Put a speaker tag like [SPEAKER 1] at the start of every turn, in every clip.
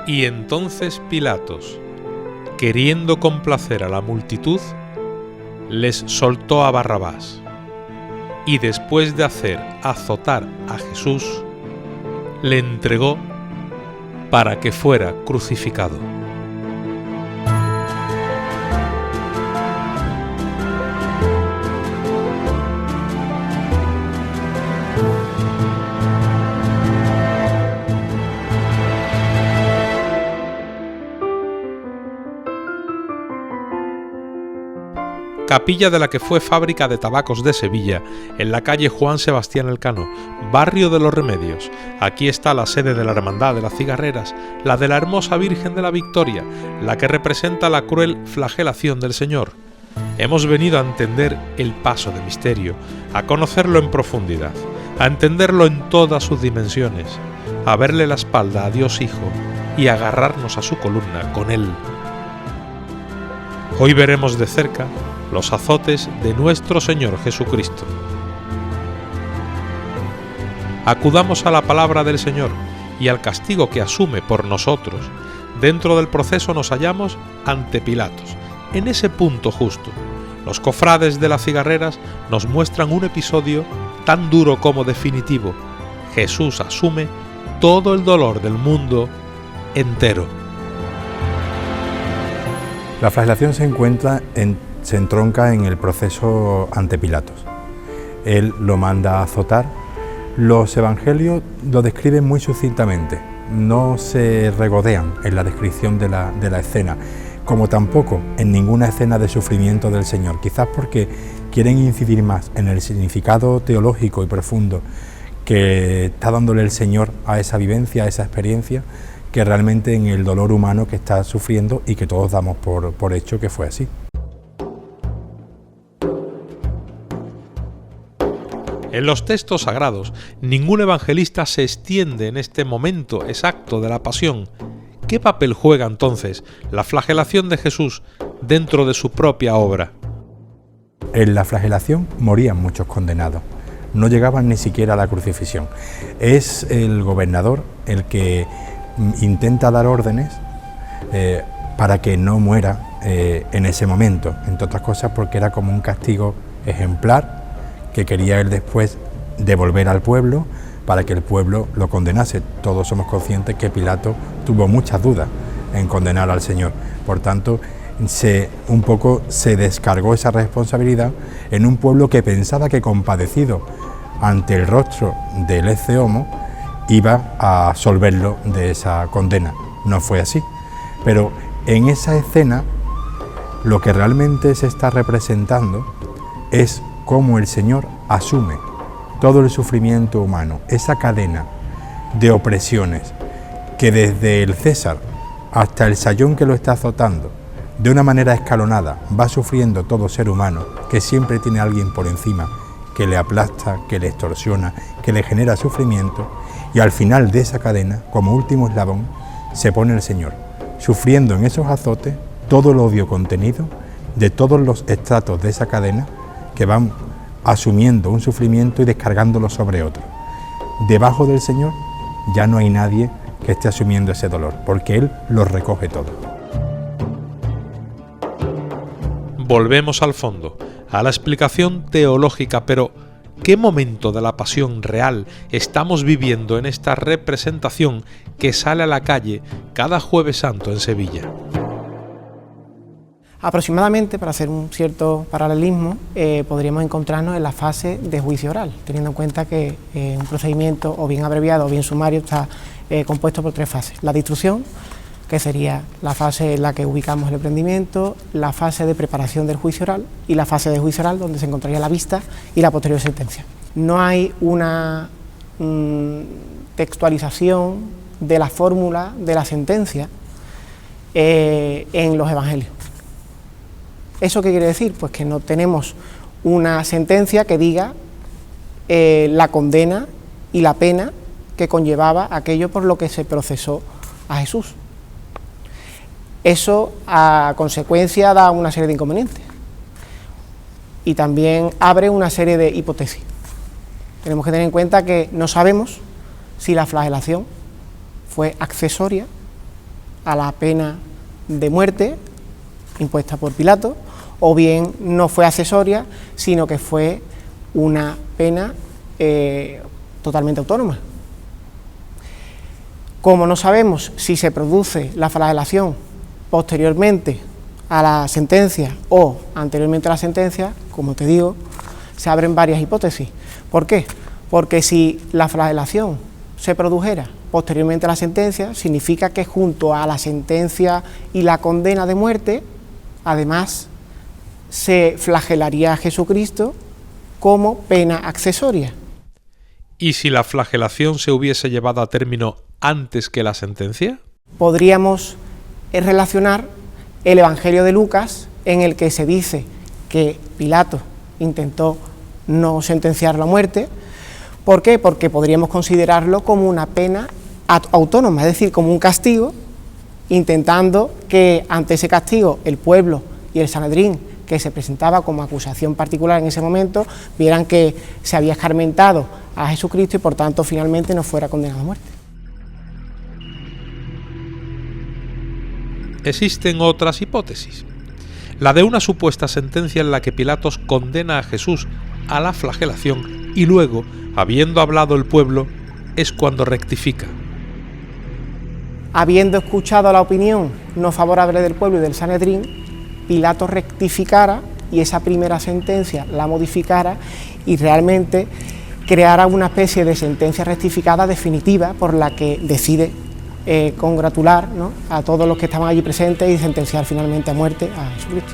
[SPEAKER 1] Y entonces Pilatos, queriendo complacer a la multitud, les soltó a Barrabás, y después de hacer azotar a Jesús, le entregó para que fuera crucificado. Capilla de la que fue fábrica de tabacos de Sevilla, en la calle Juan Sebastián Elcano, barrio de los Remedios. Aquí está la sede de la Hermandad de las Cigarreras, la de la Hermosa Virgen de la Victoria, la que representa la cruel flagelación del Señor. Hemos venido a entender el paso de misterio, a conocerlo en profundidad, a entenderlo en todas sus dimensiones, a verle la espalda a Dios Hijo y a agarrarnos a su columna con Él. Hoy veremos de cerca los azotes de nuestro Señor Jesucristo. Acudamos a la palabra del Señor y al castigo que asume por nosotros. Dentro del proceso nos hallamos ante Pilatos, en ese punto justo. Los cofrades de las Cigarreras nos muestran un episodio tan duro como definitivo. Jesús asume todo el dolor del mundo entero.
[SPEAKER 2] La flagelación se entronca en el proceso ante Pilatos. Él lo manda a azotar. Los evangelios lo describen muy sucintamente, no se regodean en la descripción de la escena, como tampoco en ninguna escena de sufrimiento del Señor, quizás porque quieren incidir más en el significado teológico y profundo que está dándole el Señor a esa vivencia, a esa experiencia, que realmente en el dolor humano que está sufriendo y que todos damos por hecho que fue así.
[SPEAKER 1] En los textos sagrados, ningún evangelista se extiende en este momento exacto de la pasión. ¿Qué papel juega entonces la flagelación de Jesús dentro de su propia obra?
[SPEAKER 2] En la flagelación morían muchos condenados, no llegaban ni siquiera a la crucifixión. Es el gobernador el que intenta dar órdenes para que no muera en ese momento, entre otras cosas porque era como un castigo ejemplar que quería él después devolver al pueblo para que el pueblo lo condenase. Todos somos conscientes que Pilato tuvo muchas dudas en condenar al Señor, por tanto un poco se descargó esa responsabilidad en un pueblo que pensaba que compadecido ante el rostro del ecce homo iba a absolverlo de esa condena. No fue así, pero en esa escena lo que realmente se está representando es cómo el Señor asume todo el sufrimiento humano, esa cadena de opresiones que desde el César hasta el sayón que lo está azotando, de una manera escalonada, va sufriendo todo ser humano, que siempre tiene a alguien por encima, que le aplasta, que le extorsiona, que le genera sufrimiento, y al final de esa cadena, como último eslabón, se pone el Señor, sufriendo en esos azotes todo el odio contenido de todos los estratos de esa cadena que van asumiendo un sufrimiento y descargándolo sobre otro. Debajo del Señor ya no hay nadie que esté asumiendo ese dolor, porque Él lo recoge todo.
[SPEAKER 1] Volvemos al fondo, a la explicación teológica, pero ¿qué momento de la pasión real estamos viviendo en esta representación que sale a la calle cada Jueves Santo en Sevilla?
[SPEAKER 3] Aproximadamente, para hacer un cierto paralelismo, podríamos encontrarnos en la fase de juicio oral, teniendo en cuenta que un procedimiento o bien abreviado o bien sumario está compuesto por 3 fases. La de instrucción, que sería la fase en la que ubicamos el prendimiento, la fase de preparación del juicio oral y la fase de juicio oral, donde se encontraría la vista y la posterior sentencia. No hay una textualización de la fórmula de la sentencia en los evangelios. ¿Eso qué quiere decir? Pues que no tenemos una sentencia que diga la condena y la pena que conllevaba aquello por lo que se procesó a Jesús. Eso, a consecuencia, da una serie de inconvenientes y también abre una serie de hipótesis. Tenemos que tener en cuenta que no sabemos si la flagelación fue accesoria a la pena de muerte impuesta por Pilato, o bien no fue accesoria, sino que fue una pena totalmente autónoma. Como no sabemos si se produce la flagelación posteriormente a la sentencia o anteriormente a la sentencia, como te digo, se abren varias hipótesis. ¿Por qué? Porque si la flagelación se produjera posteriormente a la sentencia, significa que junto a la sentencia y la condena de muerte, además se flagelaría a Jesucristo como pena accesoria.
[SPEAKER 1] ¿Y si la flagelación se hubiese llevado a término antes que la sentencia?
[SPEAKER 3] Podríamos relacionar el Evangelio de Lucas, en el que se dice que Pilato intentó no sentenciarlo a muerte. ¿Por qué? Porque podríamos considerarlo como una pena autónoma, es decir, como un castigo, intentando que ante ese castigo el pueblo y el Sanedrín, que se presentaba como acusación particular en ese momento, vieran que se había escarmentado a Jesucristo y por tanto finalmente no fuera condenado a muerte.
[SPEAKER 1] Existen otras hipótesis. La de una supuesta sentencia en la que Pilatos condena a Jesús a la flagelación y luego, habiendo hablado el pueblo, es cuando rectifica.
[SPEAKER 3] Habiendo escuchado la opinión no favorable del pueblo y del Sanedrín, Pilato rectificara y esa primera sentencia la modificara y realmente creara una especie de sentencia rectificada definitiva por la que decide congratular, ¿no?, a todos los que estaban allí presentes y sentenciar finalmente a muerte a Jesucristo.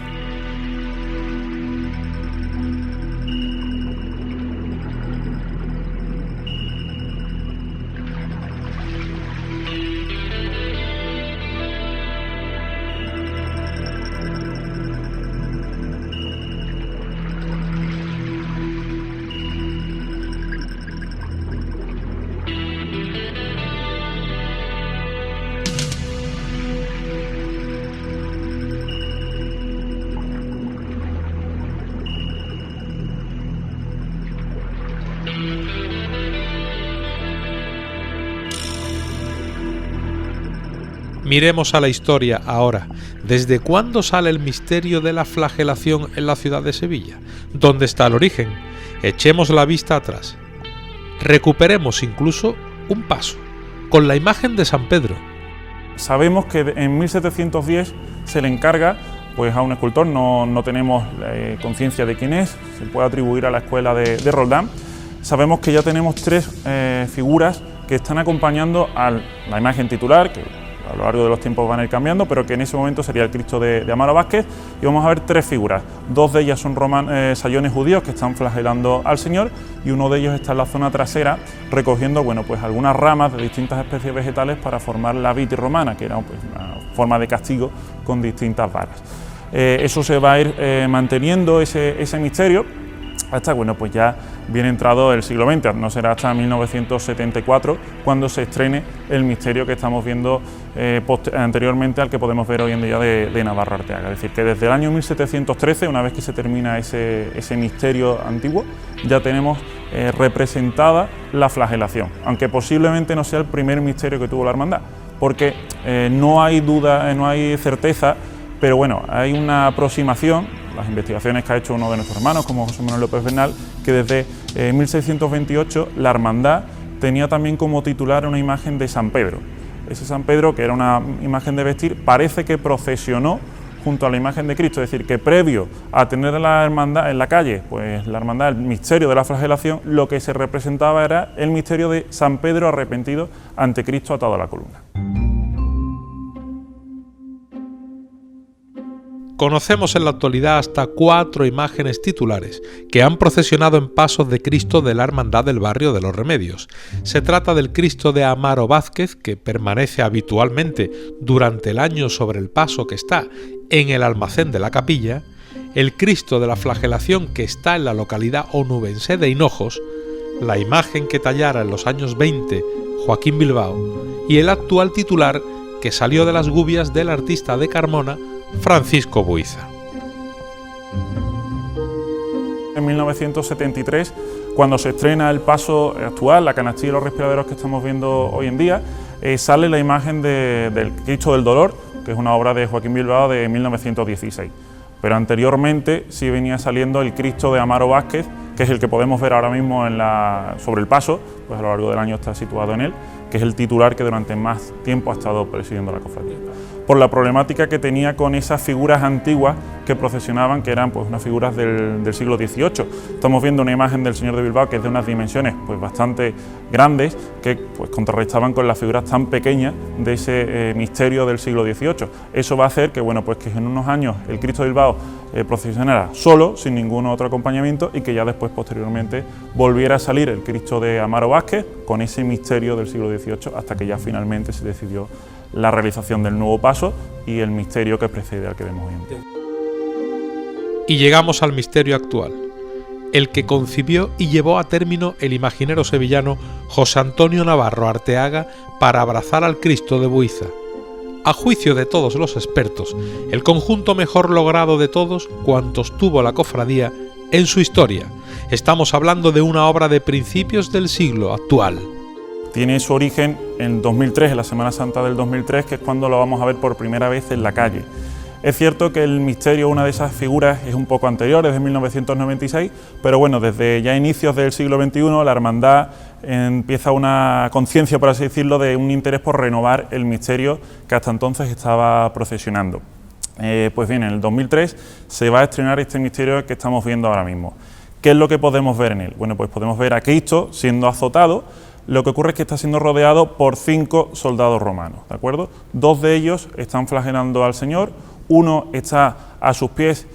[SPEAKER 1] Miremos a la historia ahora. ¿Desde cuándo sale el misterio de la flagelación en la ciudad de Sevilla? ¿Dónde está el origen? Echemos la vista atrás. Recuperemos incluso un paso, con la imagen de San Pedro.
[SPEAKER 4] Sabemos que en 1710 se le encarga pues, a un escultor, no tenemos conciencia de quién es, se puede atribuir a la escuela de Roldán. Sabemos que ya tenemos tres figuras que están acompañando a la imagen titular, que a lo largo de los tiempos van a ir cambiando, pero que en ese momento sería el Cristo de Amaro Vázquez, y vamos a ver tres figuras. Dos de ellas son sayones judíos que están flagelando al Señor, y uno de ellos está en la zona trasera recogiendo pues algunas ramas de distintas especies vegetales para formar la vitis romana, que era pues, una forma de castigo con distintas varas. Eso se va a ir manteniendo, ese misterio, hasta pues ya bien entrado el siglo XX, no será hasta 1974 cuando se estrene el misterio que estamos viendo anteriormente al que podemos ver hoy en día de Navarro Arteaga. Es decir, que desde el año 1713, una vez que se termina ese misterio antiguo, ya tenemos representada la flagelación, aunque posiblemente no sea el primer misterio que tuvo la hermandad, porque no hay duda, no hay certeza, pero bueno, hay una aproximación. Las investigaciones que ha hecho uno de nuestros hermanos, como José Manuel López Bernal, que desde 1628 la hermandad tenía también como titular una imagen de San Pedro. Ese San Pedro, que era una imagen de vestir, parece que procesionó junto a la imagen de Cristo, es decir, que previo a tener la hermandad en la calle, pues la hermandad, el misterio de la flagelación, lo que se representaba era el misterio de San Pedro arrepentido ante Cristo atado a la columna.
[SPEAKER 1] Conocemos en la actualidad hasta 4 imágenes titulares que han procesionado en pasos de Cristo de la Hermandad del Barrio de los Remedios. Se trata del Cristo de Amaro Vázquez, que permanece habitualmente durante el año sobre el paso que está en el almacén de la capilla, el Cristo de la Flagelación, que está en la localidad onubense de Hinojos, la imagen que tallara en los años 20 Joaquín Bilbao y el actual titular que salió de las gubias del artista de Carmona, Francisco Buiza.
[SPEAKER 4] En 1973 Cuando se estrena el paso actual, la canastilla y los respiraderos que estamos viendo hoy en día, sale la imagen del Cristo del Dolor, que es una obra de Joaquín Bilbao de 1916. Pero anteriormente sí venía saliendo el Cristo de Amaro Vázquez, que es el que podemos ver ahora mismo sobre el paso, pues a lo largo del año está situado en él, que es el titular que durante más tiempo ha estado presidiendo la cofradía. Por la problemática que tenía con esas figuras antiguas que procesionaban, que eran pues unas figuras del siglo XVIII. Estamos viendo una imagen del Señor de Bilbao que es de unas dimensiones pues bastante grandes, que pues contrarrestaban con las figuras tan pequeñas de ese misterio del siglo XVIII. Eso va a hacer que, bueno, pues que en unos años el Cristo de Bilbao procesionara solo, sin ningún otro acompañamiento, y que ya después, posteriormente, volviera a salir el Cristo de Amaro Vázquez con ese misterio del siglo XVIII, hasta que ya finalmente se decidió la realización del nuevo paso y el misterio que precede al que vemos hoy en día.
[SPEAKER 1] Y llegamos al misterio actual, el que concibió y llevó a término el imaginero sevillano José Antonio Navarro Arteaga para abrazar al Cristo de Buiza. A juicio de todos los expertos, el conjunto mejor logrado de todos cuantos tuvo la cofradía en su historia. Estamos hablando de una obra de principios del siglo actual.
[SPEAKER 4] Tiene su origen en 2003, en la Semana Santa del 2003, que es cuando lo vamos a ver por primera vez en la calle. Es cierto que el misterio, una de esas figuras, es un poco anterior, es de 1996, pero bueno, desde ya inicios del siglo XXI la hermandad empieza una conciencia, por así decirlo, de un interés por renovar el misterio que hasta entonces estaba procesionando. Pues bien, en el 2003 se va a estrenar este misterio que estamos viendo ahora mismo. ¿Qué es lo que podemos ver en él? Bueno, pues podemos ver a Cristo siendo azotado. Lo que ocurre es que está siendo rodeado por 5 soldados romanos, ¿de acuerdo? 2 de ellos están flagelando al Señor, uno está a sus pies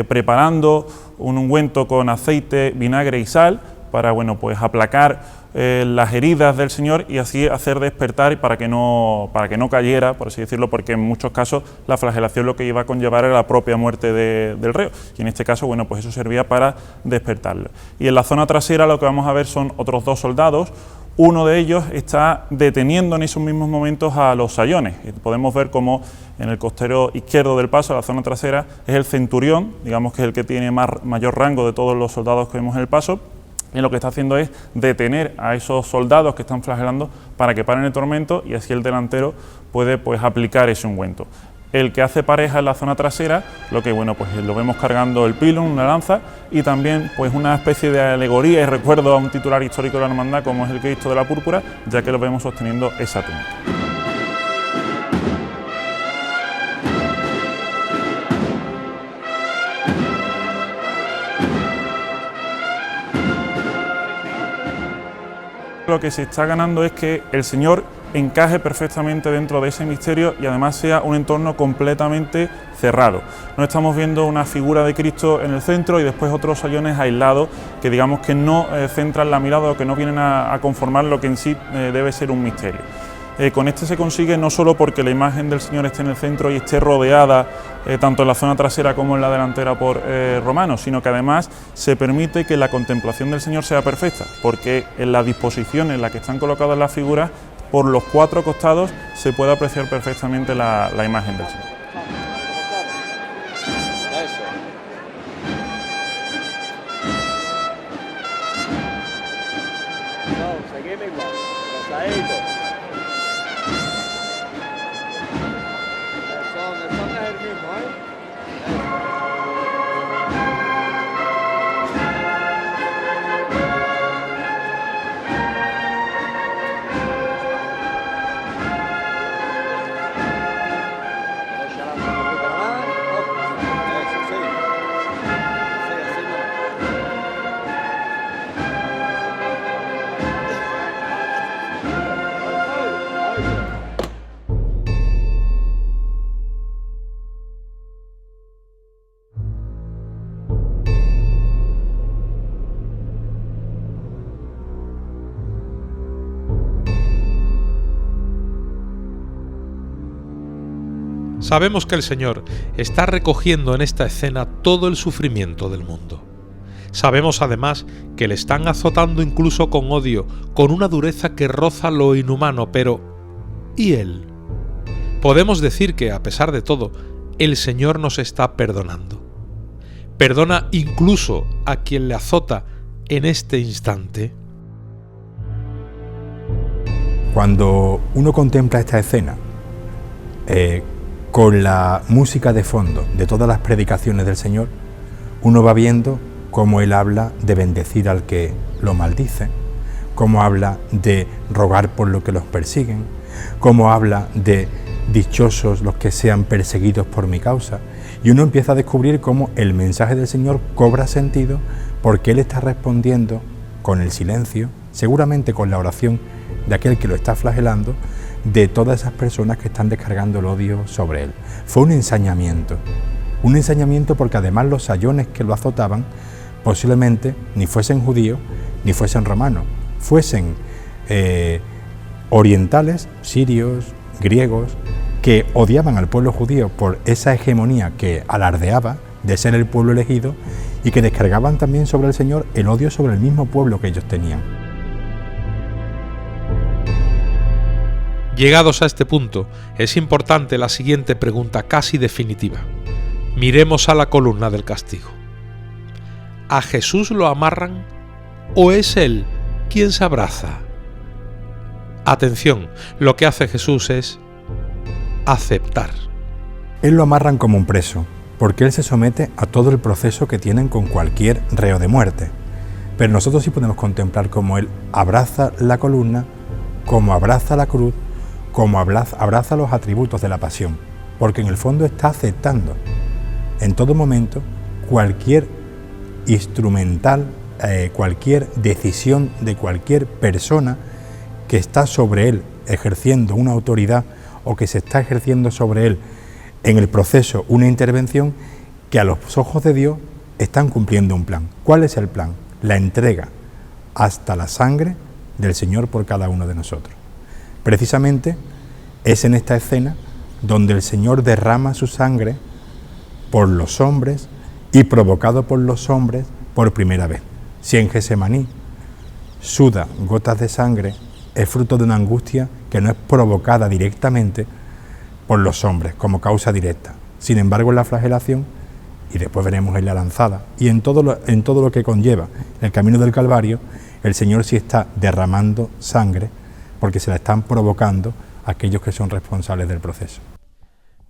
[SPEAKER 4] preparando un ungüento con aceite, vinagre y sal para, bueno, pues aplacar las heridas del Señor y así hacer despertar para que no cayera, por así decirlo, porque en muchos casos la flagelación lo que iba a conllevar era la propia muerte del reo, y en este caso, bueno, pues eso servía para despertarlo. Y en la zona trasera lo que vamos a ver son otros 2 soldados. Uno de ellos está deteniendo en esos mismos momentos a los sayones. Podemos ver cómo en el costero izquierdo del paso, la zona trasera, es el centurión, digamos que es el que tiene mayor rango de todos los soldados que vemos en el paso, y lo que está haciendo es detener a esos soldados que están flagelando para que paren el tormento, y así el delantero puede pues aplicar ese ungüento. El que hace pareja en la zona trasera, lo que, bueno, pues lo vemos cargando el pilón, una lanza, y también pues una especie de alegoría y recuerdo a un titular histórico de la hermandad como es el Cristo de la Púrpura, ya que lo vemos sosteniendo esa túnica. Lo que se está ganando es que el Señor encaje perfectamente dentro de ese misterio y además sea un entorno completamente cerrado. No estamos viendo una figura de Cristo en el centro y después otros sayones aislados que digamos que no centran la mirada o que no vienen a conformar lo que en sí debe ser un misterio. Con este se consigue no solo porque la imagen del Señor esté en el centro y esté rodeada tanto en la zona trasera como en la delantera por romanos, sino que además se permite que la contemplación del Señor sea perfecta, porque en la disposición en la que están colocadas las figuras, por los 4 costados se puede apreciar perfectamente la imagen del Señor.
[SPEAKER 1] Sabemos que el Señor está recogiendo en esta escena todo el sufrimiento del mundo. Sabemos además que le están azotando incluso con odio, con una dureza que roza lo inhumano, pero ¿y Él? Podemos decir que, a pesar de todo, el Señor nos está perdonando. Perdona incluso a quien le azota en este instante?
[SPEAKER 2] Cuando uno contempla esta escena, con la música de fondo de todas las predicaciones del Señor, uno va viendo cómo Él habla de bendecir al que lo maldice, cómo habla de rogar por los que los persiguen, cómo habla de dichosos los que sean perseguidos por mi causa, y uno empieza a descubrir cómo el mensaje del Señor cobra sentido porque Él está respondiendo con el silencio, seguramente con la oración de aquel que lo está flagelando, de todas esas personas que están descargando el odio sobre Él. Fue un ensañamiento porque además los sayones que lo azotaban posiblemente ni fuesen judíos ni fuesen romanos, fuesen orientales, sirios, griegos, que odiaban al pueblo judío por esa hegemonía que alardeaba de ser el pueblo elegido y que descargaban también sobre el Señor el odio sobre el mismo pueblo que ellos tenían.
[SPEAKER 1] Llegados a este punto, es importante la siguiente pregunta casi definitiva. Miremos a la columna del castigo. ¿A Jesús lo amarran o es Él quien se abraza? Atención, lo que hace Jesús es aceptar.
[SPEAKER 2] Él lo amarran como un preso, porque Él se somete a todo el proceso que tienen con cualquier reo de muerte. Pero nosotros sí podemos contemplar cómo Él abraza la columna, cómo abraza la cruz, cómo abraza los atributos de la pasión, porque en el fondo está aceptando en todo momento cualquier instrumental, cualquier decisión de cualquier persona que está sobre Él ejerciendo una autoridad o que se está ejerciendo sobre Él en el proceso una intervención que a los ojos de Dios están cumpliendo un plan. ¿Cuál es el plan? La entrega hasta la sangre del Señor por cada uno de nosotros. Precisamente es en esta escena donde el Señor derrama su sangre por los hombres y provocado por los hombres por primera vez. Si en Getsemaní suda gotas de sangre, es fruto de una angustia que no es provocada directamente por los hombres como causa directa. Sin embargo, en la flagelación, y después veremos en la lanzada, y en todo lo que conlleva el camino del Calvario, el Señor sí está derramando sangre porque se la están provocando aquellos que son responsables del proceso.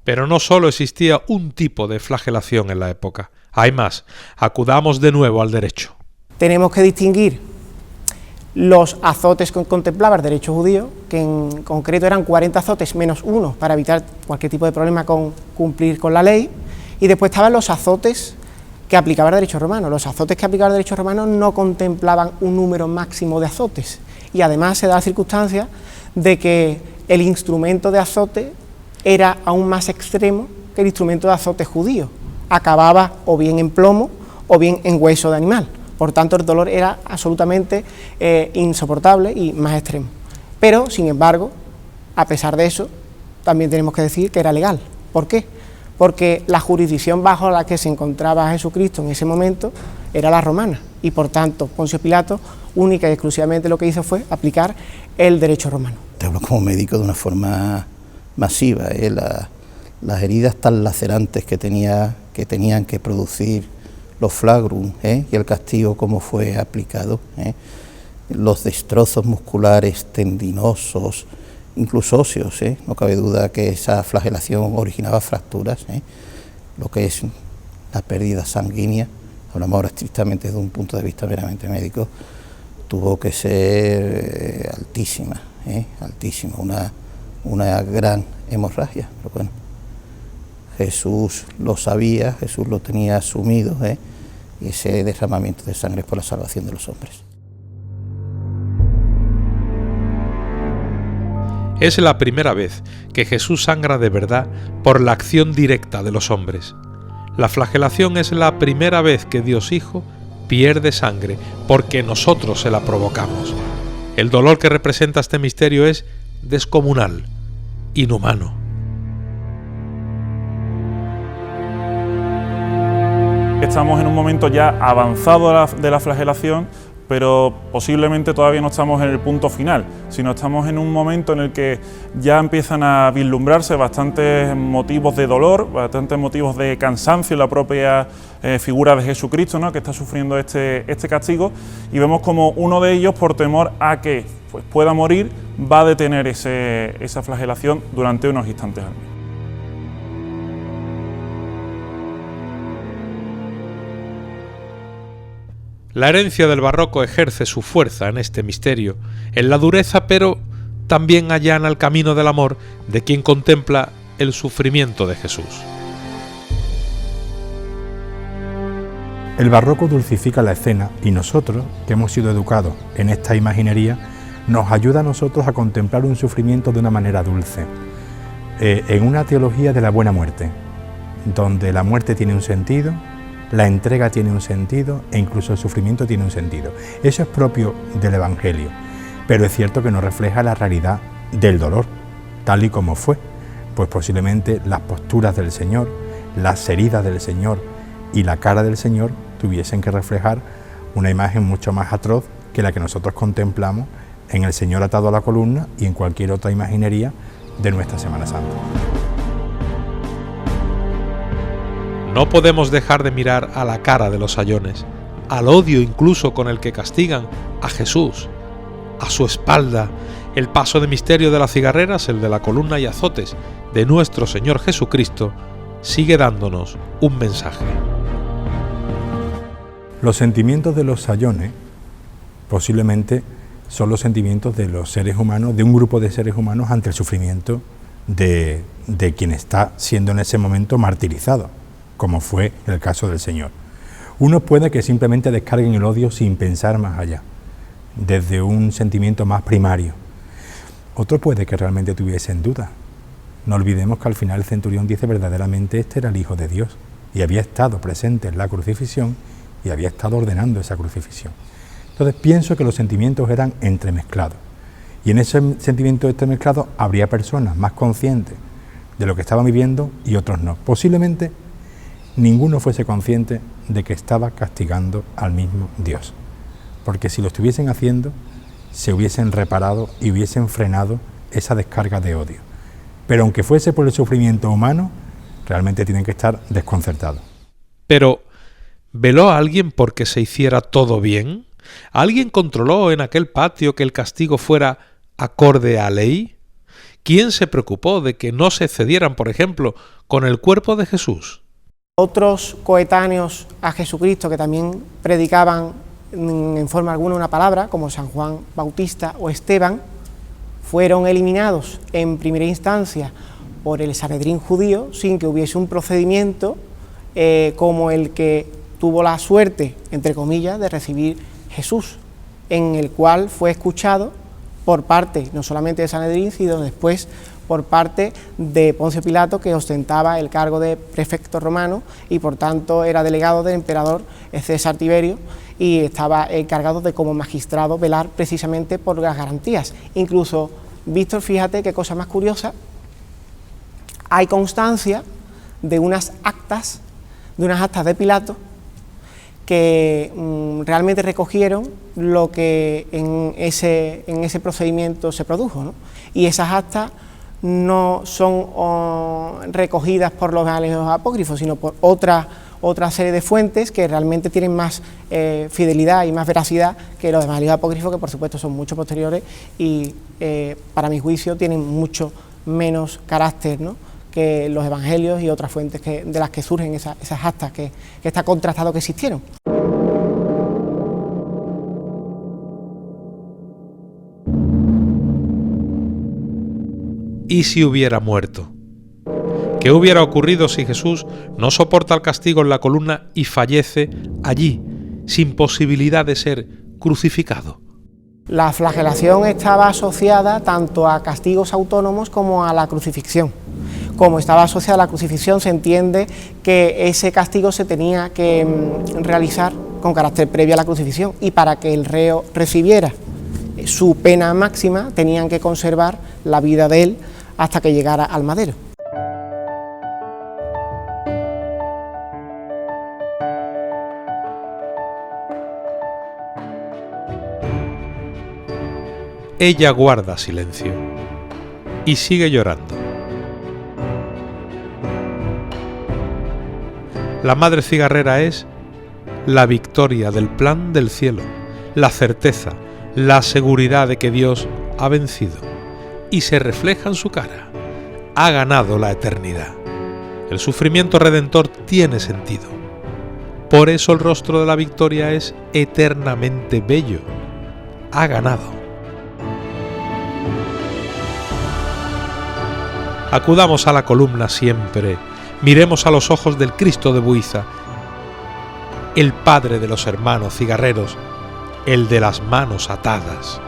[SPEAKER 1] Pero no solo existía un tipo de flagelación en la época. Hay más. Acudamos de nuevo al derecho.
[SPEAKER 3] Tenemos que distinguir los azotes que contemplaba el derecho judío, que en concreto eran 40 azotes menos uno para evitar cualquier tipo de problema con cumplir con la ley, y después estaban los azotes que aplicaba el derecho romano. Los azotes que aplicaba el derecho romano no contemplaban un número máximo de azotes, y además se da la circunstancia de que el instrumento de azote era aún más extremo que el instrumento de azote judío, acababa o bien en plomo o bien en hueso de animal. Por tanto, el dolor era absolutamente insoportable y más extremo. Pero, sin embargo, a pesar de eso, también tenemos que decir que era legal. ¿Por qué? Porque la jurisdicción bajo la que se encontraba Jesucristo en ese momento era la romana, y por tanto, Poncio Pilato única y exclusivamente lo que hizo fue aplicar el derecho romano.
[SPEAKER 5] Te hablo como médico de una forma masiva, las heridas tan lacerantes que tenían que producir los flagrum, y el castigo como fue aplicado, los destrozos musculares tendinosos, incluso óseos, no cabe duda que esa flagelación originaba fracturas, lo que es la pérdida sanguínea, hablamos ahora estrictamente desde un punto de vista meramente médico, tuvo que ser altísima, una gran hemorragia, pero bueno, Jesús lo sabía, Jesús lo tenía asumido, y ese derramamiento de sangre es por la salvación de los hombres.
[SPEAKER 1] Es la primera vez que Jesús sangra de verdad por la acción directa de los hombres. La flagelación es la primera vez que Dios Hijo pierde sangre porque nosotros se la provocamos. El dolor que representa este misterio es descomunal, inhumano.
[SPEAKER 4] Estamos en un momento ya avanzado de la flagelación, pero posiblemente todavía no estamos en el punto final, sino estamos en un momento en el que ya empiezan a vislumbrarse bastantes motivos de dolor, bastantes motivos de cansancio en la propia figura de Jesucristo, ¿no?, que está sufriendo este castigo, y vemos como uno de ellos, por temor a que pues, pueda morir, va a detener esa flagelación durante unos instantes al menos.
[SPEAKER 1] La herencia del barroco ejerce su fuerza en este misterio, en la dureza, pero también allana el camino del amor de quien contempla el sufrimiento de Jesús.
[SPEAKER 2] El barroco dulcifica la escena y nosotros, que hemos sido educados en esta imaginería, nos ayuda a nosotros a contemplar un sufrimiento de una manera dulce, en una teología de la buena muerte, donde la muerte tiene un sentido, la entrega tiene un sentido e incluso el sufrimiento tiene un sentido. Eso es propio del Evangelio, pero es cierto que no refleja la realidad del dolor, tal y como fue, pues posiblemente las posturas del Señor, las heridas del Señor y la cara del Señor tuviesen que reflejar una imagen mucho más atroz que la que nosotros contemplamos en el Señor atado a la columna y en cualquier otra imaginería de nuestra Semana Santa.
[SPEAKER 1] No podemos dejar de mirar a la cara de los sayones, al odio incluso con el que castigan a Jesús. A su espalda, el paso de misterio de las cigarreras, el de la columna y azotes de nuestro Señor Jesucristo, sigue dándonos un mensaje.
[SPEAKER 2] Los sentimientos de los sayones posiblemente son los sentimientos de los seres humanos, de un grupo de seres humanos ante el sufrimiento de quien está siendo en ese momento martirizado, como fue el caso del Señor. Unos puede que simplemente descarguen el odio sin pensar más allá, desde un sentimiento más primario. Otros puede que realmente tuviesen dudas. No olvidemos que al final el centurión dice verdaderamente este era el Hijo de Dios y había estado presente en la crucifixión y había estado ordenando esa crucifixión. Entonces pienso que los sentimientos eran entremezclados y en ese sentimiento entremezclado habría personas más conscientes de lo que estaban viviendo y otros no. Posiblemente ninguno fuese consciente de que estaba castigando al mismo Dios, porque si lo estuviesen haciendo, se hubiesen reparado y hubiesen frenado esa descarga de odio. Pero aunque fuese por el sufrimiento humano, realmente tienen que estar desconcertados.
[SPEAKER 1] Pero, ¿veló a alguien porque se hiciera todo bien? ¿Alguien controló en aquel patio que el castigo fuera acorde a ley? ¿Quién se preocupó de que no se excedieran, por ejemplo, con el cuerpo de Jesús?
[SPEAKER 3] Otros coetáneos a Jesucristo que también predicaban en forma alguna una palabra, como San Juan Bautista o Esteban, fueron eliminados en primera instancia por el Sanedrín judío sin que hubiese un procedimiento como el que tuvo la suerte, entre comillas, de recibir Jesús, en el cual fue escuchado por parte no solamente de Sanedrín, sino después por parte de Poncio Pilato, que ostentaba el cargo de prefecto romano y por tanto era delegado del emperador César Tiberio y estaba encargado de como magistrado velar precisamente por las garantías. Incluso, Víctor, fíjate qué cosa más curiosa, hay constancia de unas actas de Pilato que realmente recogieron lo que en ese procedimiento se produjo, ¿no? Y esas actas no son recogidas por los evangelios apócrifos, sino por otra serie de fuentes que realmente tienen más fidelidad y más veracidad que los evangelios apócrifos, que por supuesto son mucho posteriores y para mi juicio tienen mucho menos carácter, ¿no?, que los evangelios y otras fuentes de las que surgen esas actas que está contrastado que existieron.
[SPEAKER 1] ¿Y si hubiera muerto? ¿Qué hubiera ocurrido si Jesús no soporta el castigo en la columna y fallece allí, sin posibilidad de ser crucificado?
[SPEAKER 3] La flagelación estaba asociada tanto a castigos autónomos como a la crucifixión. Como estaba asociada a la crucifixión, se entiende que ese castigo se tenía que realizar con carácter previo a la crucifixión, y para que el reo recibiera su pena máxima tenían que conservar la vida de él hasta que llegara al madero.
[SPEAKER 1] ella guarda silencio y sigue llorando. La madre cigarrera es la victoria del plan del cielo, la certeza, la seguridad de que Dios ha vencido y se refleja en su cara. Ha ganado la eternidad. El sufrimiento redentor tiene sentido. Por eso el rostro de la victoria es eternamente bello. Ha ganado. Acudamos a la columna siempre, miremos a los ojos del Cristo de Buiza, el padre de los hermanos cigarreros, el de las manos atadas.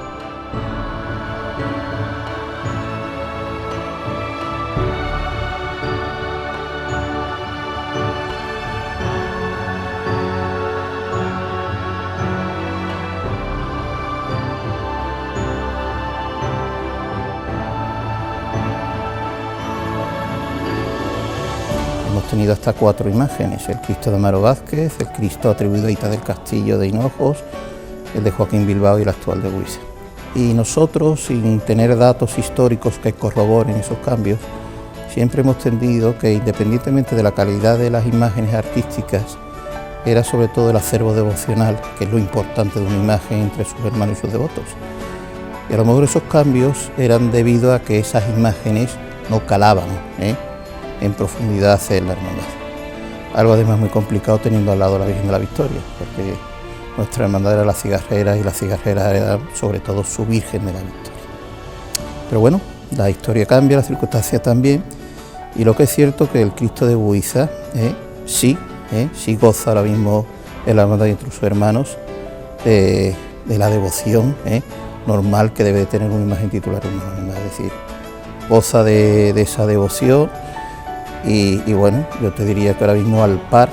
[SPEAKER 5] Hemos tenido hasta 4 imágenes: el Cristo de Amaro Vázquez, el Cristo atribuido a Hita del Castillo de Hinojos, el de Joaquín Bilbao y el actual de Buiza. Y nosotros, sin tener datos históricos que corroboren esos cambios, siempre hemos entendido que, independientemente de la calidad de las imágenes artísticas, era sobre todo el acervo devocional, que es lo importante de una imagen entre sus hermanos y sus devotos. Y a lo mejor esos cambios eran debido a que esas imágenes no calaban en profundidad en la hermandad. Algo además muy complicado teniendo al lado a la Virgen de la Victoria, porque nuestra hermandad era la cigarrera y la cigarrera era sobre todo su Virgen de la Victoria. Pero bueno, la historia cambia, las circunstancias también, y lo que es cierto que el Cristo de Buiza sí goza ahora mismo en la hermandad y entre sus hermanos de la devoción normal que debe de tener una imagen titular en una hermandad, es decir, goza de esa devoción. Y bueno, yo te diría que ahora mismo al par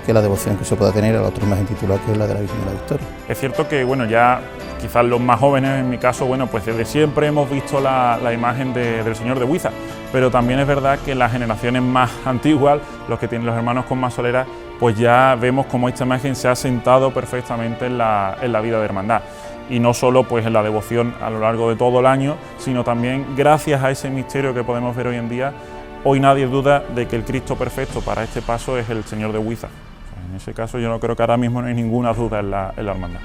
[SPEAKER 5] que la devoción que se pueda tener a la otra imagen titular, que es la de la Virgen de la Victoria.
[SPEAKER 4] Es cierto que, bueno, ya quizás los más jóvenes, en mi caso, bueno, pues desde siempre hemos visto la imagen del Señor de Buiza, pero también es verdad que las generaciones más antiguas, los que tienen los hermanos con más solera, pues ya vemos cómo esta imagen se ha sentado perfectamente en la vida de hermandad. Y no solo pues en la devoción a lo largo de todo el año, sino también gracias a ese misterio que podemos ver hoy en día. Hoy nadie duda de que el Cristo perfecto para este paso es el Señor de Buiza. En ese caso yo no creo que ahora mismo no hay ninguna duda en la hermandad.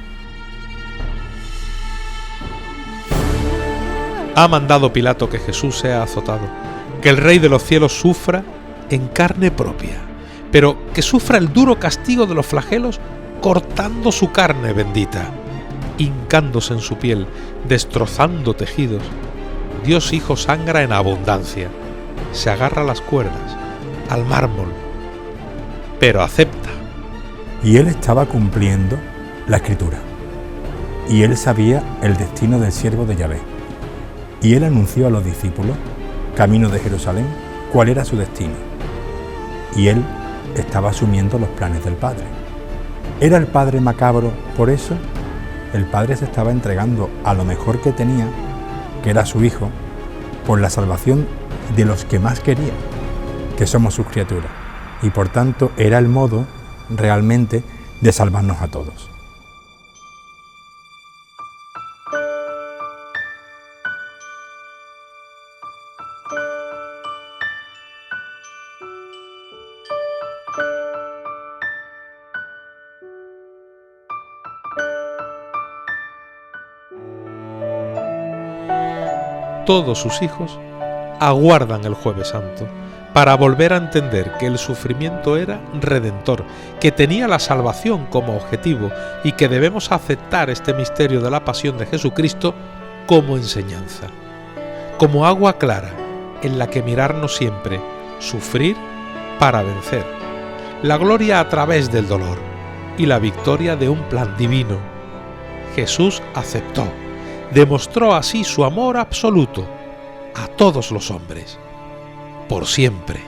[SPEAKER 1] Ha mandado Pilato que Jesús sea azotado, que el Rey de los cielos sufra en carne propia, pero que sufra el duro castigo de los flagelos cortando su carne bendita, hincándose en su piel, destrozando tejidos. Dios Hijo sangra en abundancia. Se agarra a las cuerdas, al mármol, pero acepta.
[SPEAKER 2] Y él estaba cumpliendo la Escritura. Y él sabía el destino del siervo de Yahvé. Y él anunció a los discípulos, camino de Jerusalén, cuál era su destino. Y él estaba asumiendo los planes del Padre. ¿Era el Padre macabro por eso? El Padre se estaba entregando a lo mejor que tenía, que era su Hijo, por la salvación de los que más quería, que somos sus criaturas, y por tanto era el modo realmente de salvarnos a todos.
[SPEAKER 1] Todos sus hijos aguardan el Jueves Santo para volver a entender que el sufrimiento era redentor, que tenía la salvación como objetivo y que debemos aceptar este misterio de la pasión de Jesucristo como enseñanza, como agua clara en la que mirarnos siempre, sufrir para vencer, la gloria a través del dolor y la victoria de un plan divino. Jesús aceptó, demostró así su amor absoluto a todos los hombres, por siempre.